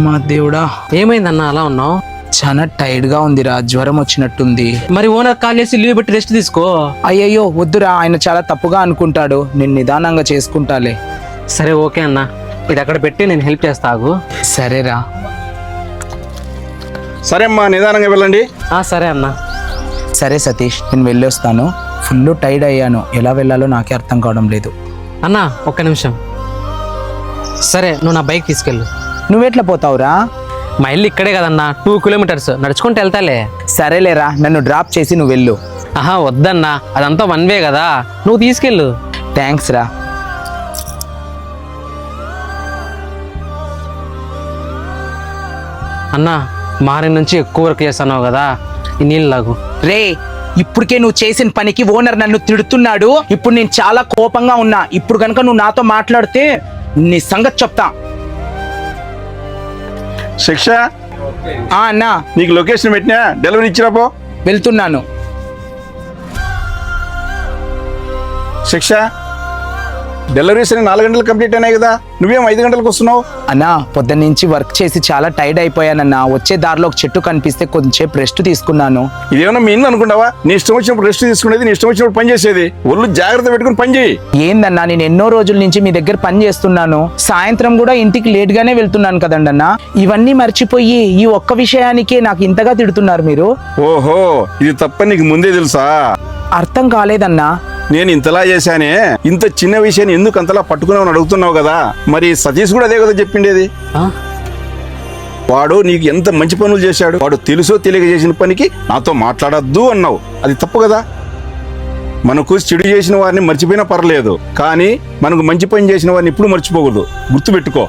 మా దేవుడా, ఏమైందన్నా అలా ఉన్నావు? చాలా టైర్డ్ గా ఉందిరా, జ్వరం వచ్చినట్టుంది. మరి ఓనర్ కాల్ చేసి లీవ్ పెట్టి రెస్ట్ తీసుకో. అయ్యయ్యో వద్దురా, ఆయన చాలా తప్పుగా అనుకుంటాడు. నేను నిదానంగా చేసుకుంటాలే. సరే ఓకే అన్న, ఇది అక్కడ పెట్టి నేను హెల్ప్ చేస్తాగు. సరేరా. సరే అమ్మా, నిదానంగా వెళ్ళండి. సరే అన్న. సరే సతీష్, నేను వెళ్ళొస్తాను. ఫుల్ టైర్డ్ అయ్యాను, ఎలా వెళ్ళాలో నాకే అర్థం కావడం లేదు. అన్న ఒక్క నిమిషం. సరే నువ్వు నా బైక్ తీసుకెళ్ళు. నువ్వెట్లా పోతావురా? మా ఇల్లు ఇక్కడే కదన్నా, 2 కిలోమీటర్స్ నడుచుకుంటూ వెళ్తాలే. సరేలేరా, నన్ను డ్రాప్ చేసి నువ్వు వెళ్ళు. వద్దన్నా, అదంతా 1 వే కదా, నువ్వు తీసుకెళ్ళు. థ్యాంక్స్ రా. అన్నా మార్నింగ్ నుంచి ఎక్కువ వర్క్ చేస్తున్నావు కదా, ఈ నీళ్ళు లాగు. రే, ఇప్పటికే నువ్వు చేసిన పనికి ఓనర్ నన్ను తిడుతున్నాడు. ఇప్పుడు నేను చాలా కోపంగా ఉన్నా. ఇప్పుడు కనుక నువ్వు నాతో మాట్లాడితే నీ సంగతి చెప్తా. శిక్ష, అన్నా నీకు లొకేషన్ పెట్టినా, డెలివరీ ఇచ్చిరాపో. వెళ్తున్నాను. శిక్ష, డెలివరీస్ 4 గంటలు కంప్లీట్ అయినాయి కదా, నువ్వేం 5 గంటలకు వస్తున్నావు? అన్నా పొద్దున్నుంచి వర్క్ చేసి చాలా టైర్డ్ అయిపోయానన్నా. వచ్చే దారిలో ఒక చెట్టు కనిపిస్తే కొంచెంసేపు రెస్ట్ తీసుకున్నాను. ఇదేమన్నా మీ ఇల్లు అనుకుంటావా? నీ ఇష్టం వచ్చినప్పుడు రెస్ట్ తీసుకునేది, నీ ఇష్టం వచ్చినప్పుడు పని చేసేది. ఒళ్ళు జాగ్రత్త పెట్టుకుని పని చేయి. ఏందన్నా, నేను ఎన్నో రోజుల నుంచి మీ దగ్గర పని చేస్తున్నాను. సాయంత్రం కూడా ఇంటికి లేట్ గానే వెళ్తున్నాను కదండి అన్నా. ఇవన్నీ మర్చిపోయి ఈ ఒక్క విషయానికే నాకు ఇంతగా తిడుతున్నారు మీరు. ఓహో, ఇది తప్పని నీకు ముందే తెలుసా? అర్థం కాలేదన్నా. నేను ఇంతలా చేశానే, ఇంత చిన్న విషయాన్ని ఎందుకు అంతలా పట్టుకున్నావు అని అడుగుతున్నావు కదా. మరి సతీష్ కూడా అదే కదా చెప్పిండేది. వాడు నీకు ఎంత మంచి పనులు చేశాడు. వాడు తెలుసో తెలియక చేసిన పనికి నాతో మాట్లాడద్దు అన్నావు. అది తప్పు కదా. మనకు చెడు చేసిన వారిని మర్చిపోయినా పర్లేదు, కానీ మనకు మంచి పని చేసిన వారిని ఎప్పుడు మర్చిపోకూడదు. గుర్తుపెట్టుకో.